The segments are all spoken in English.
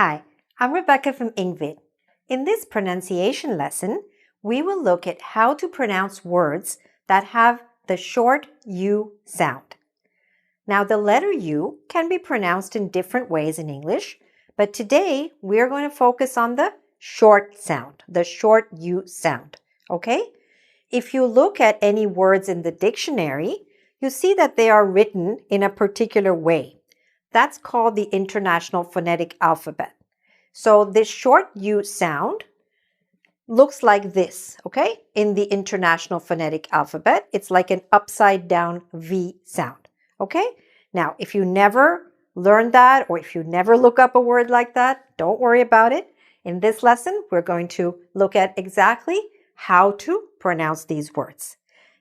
Hi, I'm Rebecca from Ingvid. In this pronunciation lesson, we will look at how to pronounce words that have the short U sound. Now, the letter U can be pronounced in different ways in English, but today we are going to focus on the short sound, the short U sound, okay? If you look at any words in the dictionary, you see that they are written in a particular way. That's called the International Phonetic Alphabet. So this short U sound looks like this, okay? In the International Phonetic Alphabet, it's like an upside down V sound, okay? Now, if you never learned that or if you never look up a word like that, don't worry about it. In this lesson, we're going to look at exactly how to pronounce these words.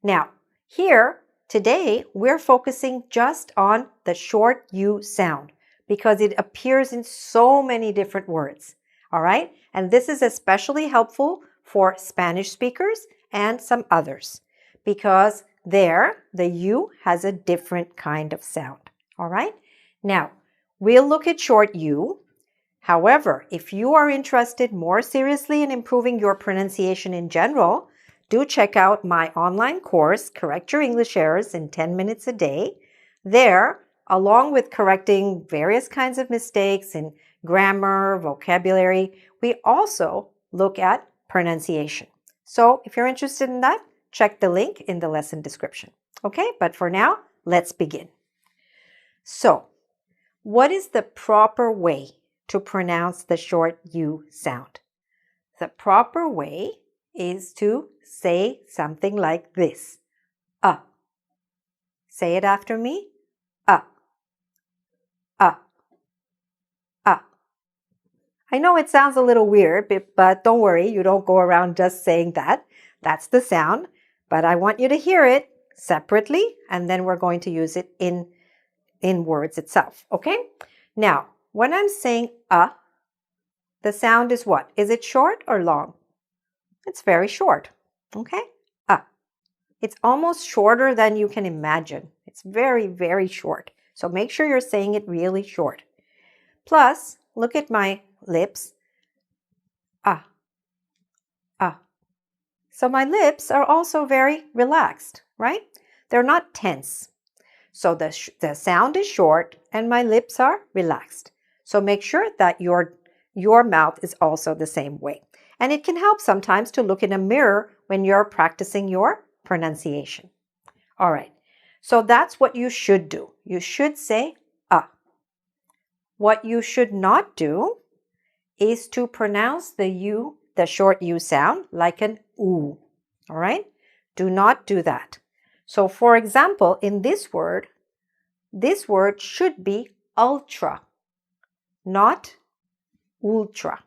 Now, here, today, we're focusing just on the short U sound because it appears in so many different words, all right? And this is especially helpful for Spanish speakers and some others because there, the U has a different kind of sound, all right? Now, we'll look at short U. However, if you are interested more seriously in improving your pronunciation in general, do check out my online course, Correct Your English Errors in 10 Minutes a Day. There, along with correcting various kinds of mistakes in grammar, vocabulary, we also look at pronunciation. So if you're interested in that, check the link in the lesson description. Okay, but for now, let's begin. So, what is the proper way to pronounce the short U sound? The proper way is to say something like this. Say it after me. I know it sounds a little weird, but don't worry, you don't go around just saying that. That's the sound, but I want you to hear it separately, and then we're going to use it in words itself, okay? Now, when I'm saying the sound is what? Is it short or long? It's very short, okay? It's almost shorter than you can imagine. It's very, very short. So make sure you're saying it really short. Plus, look at my lips. So my lips are also very relaxed, right? They're not tense. So the sound is short and my lips are relaxed. So make sure that your mouth is also the same way. And it can help sometimes to look in a mirror when you're practicing your pronunciation. All right. So that's what you should do. You should say What you should not do is to pronounce the short U sound like an oo. All right? Do not do that. So for example, in this word should be ultra, not ultra.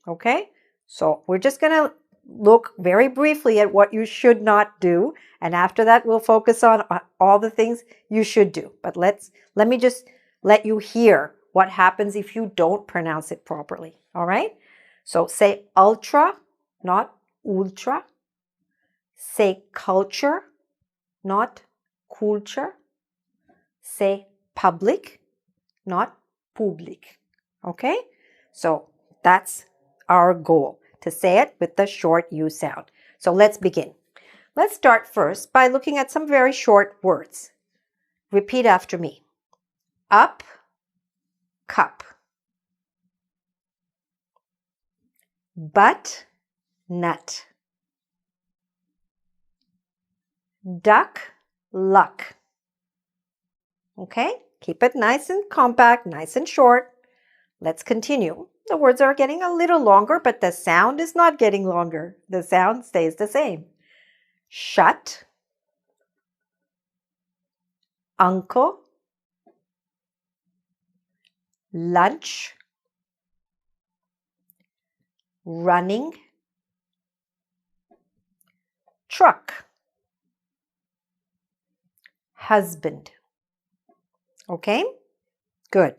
Okay? So we're just going to look very briefly at what you should not do. And after that, we'll focus on all the things you should do. But let me just let you hear what happens if you don't pronounce it properly. All right? So say ultra, not ultra. Say culture, not culture. Say public, not public. Okay? So that's our goal, to say it with the short U sound. So let's begin. Let's start first by looking at some very short words. Repeat after me. Up, cup. Butt, nut. Duck, luck. Okay? Keep it nice and compact, nice and short. Let's continue. The words are getting a little longer, but the sound is not getting longer. The sound stays the same. Shut, uncle, lunch, running, truck, husband. Okay? Good.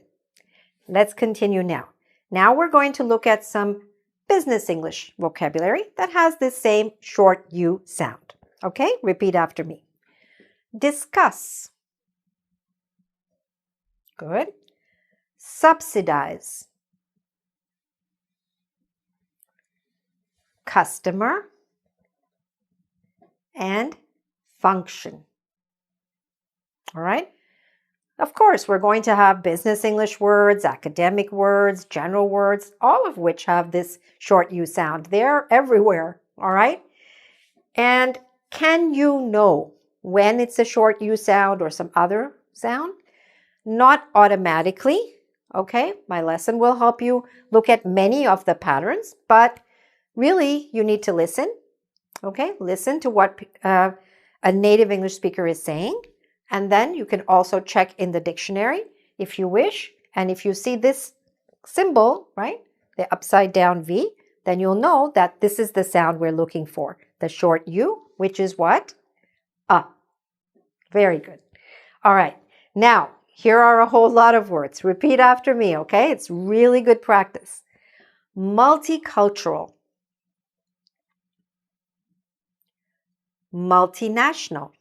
Let's continue now. Now we're going to look at some business English vocabulary that has this same short U sound. Okay? Repeat after me. Discuss. Good. Subsidize. customer, and function. All right? Of course, we're going to have business English words, academic words, general words, all of which have this short U sound. They're everywhere, all right? And can you know when it's a short U sound or some other sound? Not automatically, okay? My lesson will help you look at many of the patterns, but really you need to listen, okay? Listen to what a native English speaker is saying. And then you can also check in the dictionary if you wish. And if you see this symbol, right, the upside down V, then you'll know that this is the sound we're looking for. The short U, which is what? Very good. All right. Now, here are a whole lot of words. Repeat after me, okay? It's really good practice. Multicultural. Multinational.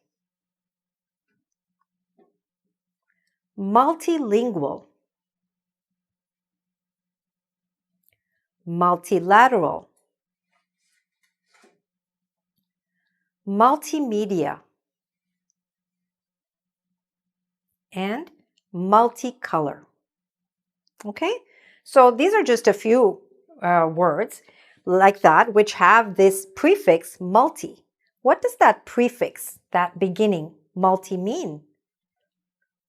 Multilingual. Multilateral. Multimedia. And multicolor. Okay, so these are just a few words like that which have this prefix multi. What does that prefix, that beginning multi mean?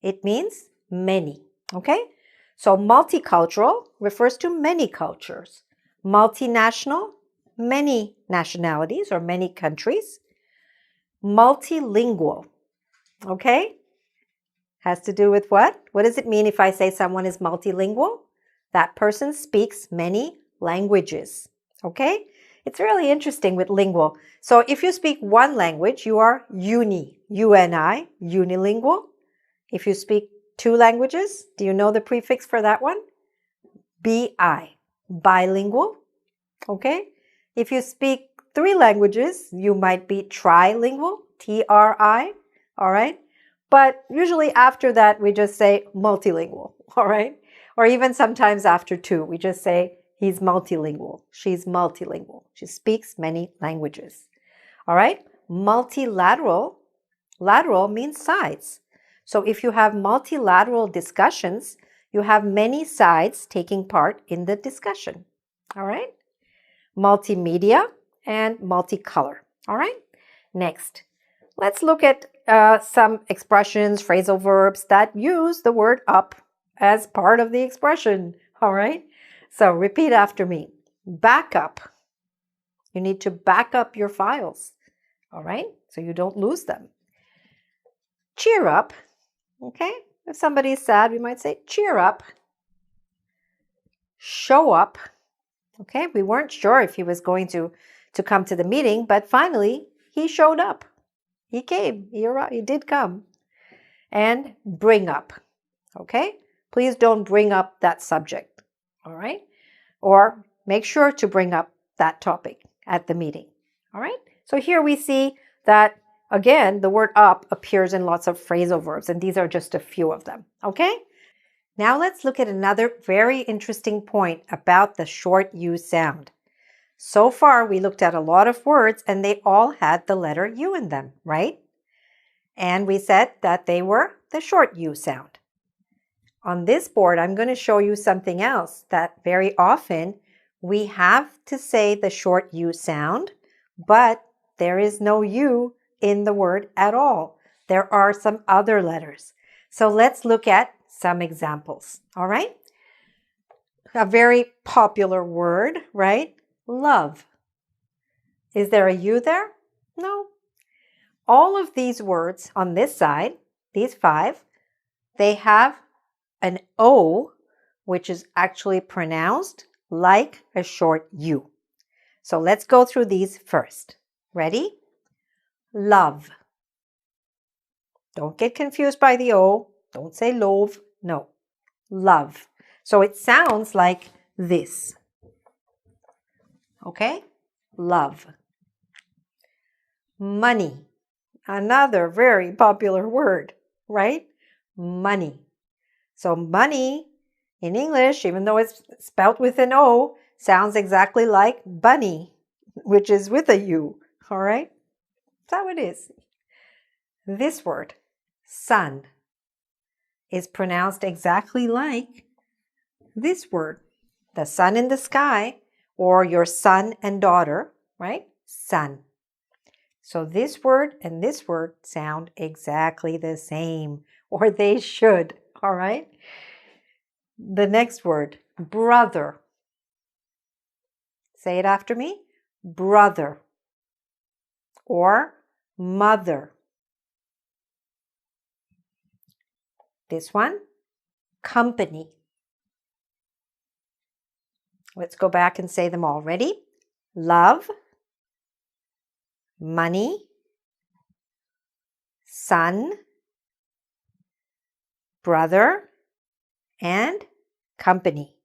It means many. Okay, so multicultural refers to many cultures. Multinational, many nationalities or many countries. Multilingual, okay? Has to do with what? What does it mean if I say someone is multilingual? That person speaks many languages, okay? It's really interesting with lingual. So if you speak one language, you are uni, U-N-I, unilingual. If you speak two languages, do you know the prefix for that one? B-I, bilingual, okay? If you speak three languages, you might be trilingual, T-R-I, all right? But usually after that, we just say multilingual, all right? Or even sometimes after two, we just say he's multilingual, she's multilingual. She speaks many languages, all right? Multilateral, lateral means sides. So if you have multilateral discussions, you have many sides taking part in the discussion, all right? Multimedia and multicolor, all right? Next, let's look at some expressions, phrasal verbs that use the word up as part of the expression, all right? So repeat after me. Backup. You need to back up your files, all right? So you don't lose them. Cheer up, okay? If somebody is sad, we might say cheer up. Show up, okay? We weren't sure if he was going to come to the meeting, but finally he showed up. He came, he did come. And bring up, okay? Please don't bring up that subject, all right? Or make sure to bring up that topic at the meeting, all right? So here we see that, again, the word up appears in lots of phrasal verbs, and these are just a few of them, okay? Now let's look at another very interesting point about the short U sound. So far, we looked at a lot of words and they all had the letter U in them, right? And we said that they were the short U sound. On this board, I'm going to show you something else that very often we have to say the short U sound, but there is no U in the word at all. There are some other letters. So let's look at some examples, all right? A very popular word, right? Love. Is there a U there? No. All of these words on this side, these five, they have an O, which is actually pronounced like a short U. So let's go through these first. Ready? Love. Don't get confused by the O. Don't say love. No. Love. So it sounds like this. Okay? Love. Money. Another very popular word, right? Money. So money in English, even though it's spelled with an O, sounds exactly like bunny. which is with a U. All right? That's how it is. This word, sun, is pronounced exactly like this word, the sun in the sky, or your son and daughter, right? Sun. So this word and this word sound exactly the same, or they should, all right? The next word, brother. Say it after me. Brother. Or mother. This one, company. Let's go back and say them all. Ready? Love, money, son, brother, and company.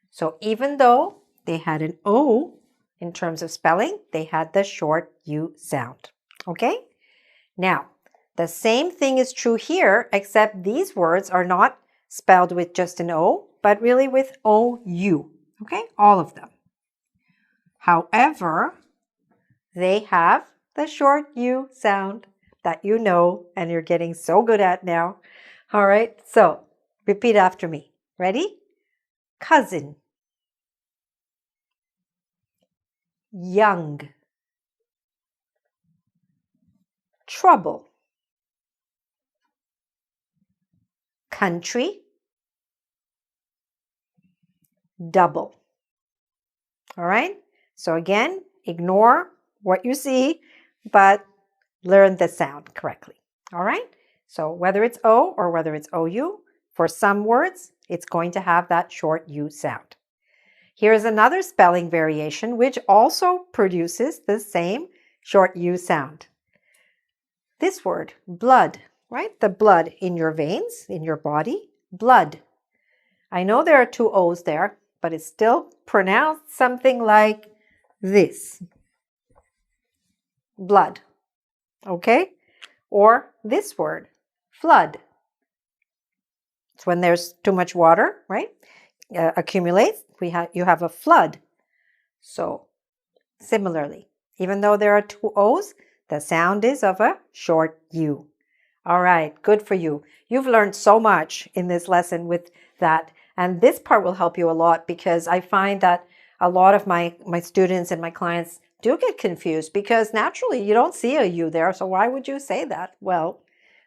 So even though they had an O in terms of spelling, they had the short U sound. Okay? Now, the same thing is true here, except these words are not spelled with just an O, but really with O-U. Okay? All of them. However, they have the short U sound that you know and you're getting so good at now. All right? So, repeat after me. Ready? Cousin. Young. Trouble. Country. Double. All right? So again, ignore what you see, but learn the sound correctly. All right? So whether it's O or whether it's OU, for some words, it's going to have that short U sound. Here's another spelling variation which also produces the same short U sound. This word, blood, right? The blood in your veins, in your body, blood. I know there are two O's there, but it's still pronounced something like this. Blood. Okay? Or this word, flood. It's when there's too much water, right? Accumulates. You have a flood. So, similarly, even though there are two O's, the sound is of a short U. All right, good for you. You've learned so much in this lesson with that. And this part will help you a lot because I find that a lot of my students and my clients do get confused because naturally you don't see a U there. So why would you say that? Well,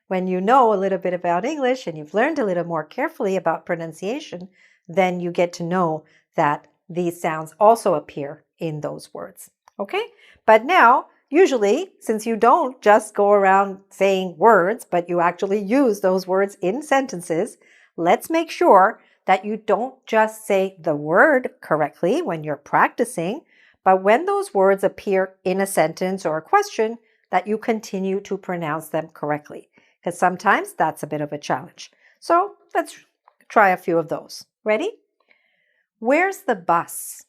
when you know a little bit about English and you've learned a little more carefully about pronunciation, then you get to know that these sounds also appear in those words. Okay? But now, usually, since you don't just go around saying words, but you actually use those words in sentences, let's make sure that you don't just say the word correctly when you're practicing, but when those words appear in a sentence or a question, that you continue to pronounce them correctly, because sometimes that's a bit of a challenge. So let's try a few of those. Ready? Where's the bus?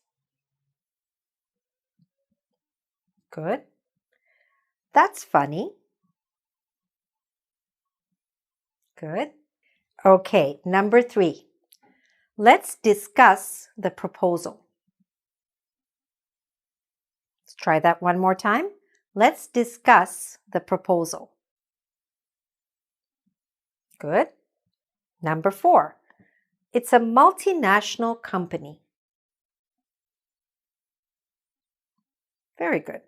Good. That's funny. Good. Okay, number 3. Let's discuss the proposal. Let's try that one more time. Let's discuss the proposal. Good. Number 4. It's a multinational company. Very good.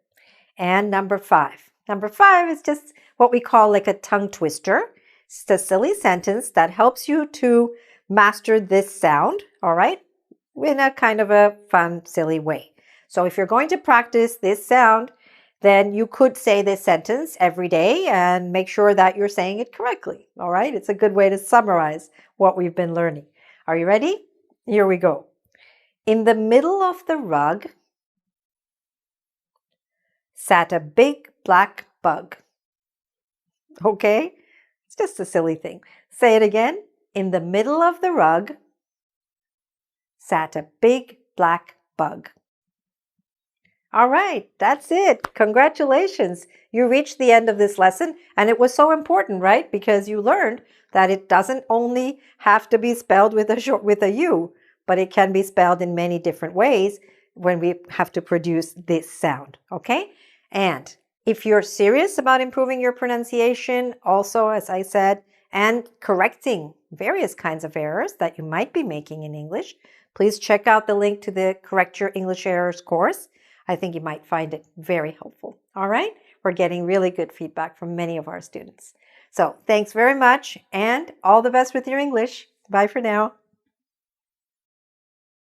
And number 5. Number 5 is just what we call like a tongue twister. It's a silly sentence that helps you to master this sound, all right, in a kind of a fun, silly way. So if you're going to practice this sound, then you could say this sentence every day and make sure that you're saying it correctly, all right? It's a good way to summarize what we've been learning. Are you ready? Here we go. In the middle of the rug sat a big black bug. Okay? It's just a silly thing. Say it again. In the middle of the rug sat a big black bug. All right, that's it. Congratulations. You reached the end of this lesson, and it was so important, right? Because you learned that it doesn't only have to be spelled with a U, but it can be spelled in many different ways. when we have to produce this sound, okay? And if you're serious about improving your pronunciation, also, as I said, and correcting various kinds of errors that you might be making in English, please check out the link to the Correct Your English Errors course. I think you might find it very helpful. All right? We're getting really good feedback from many of our students. So thanks very much and all the best with your English. Bye for now.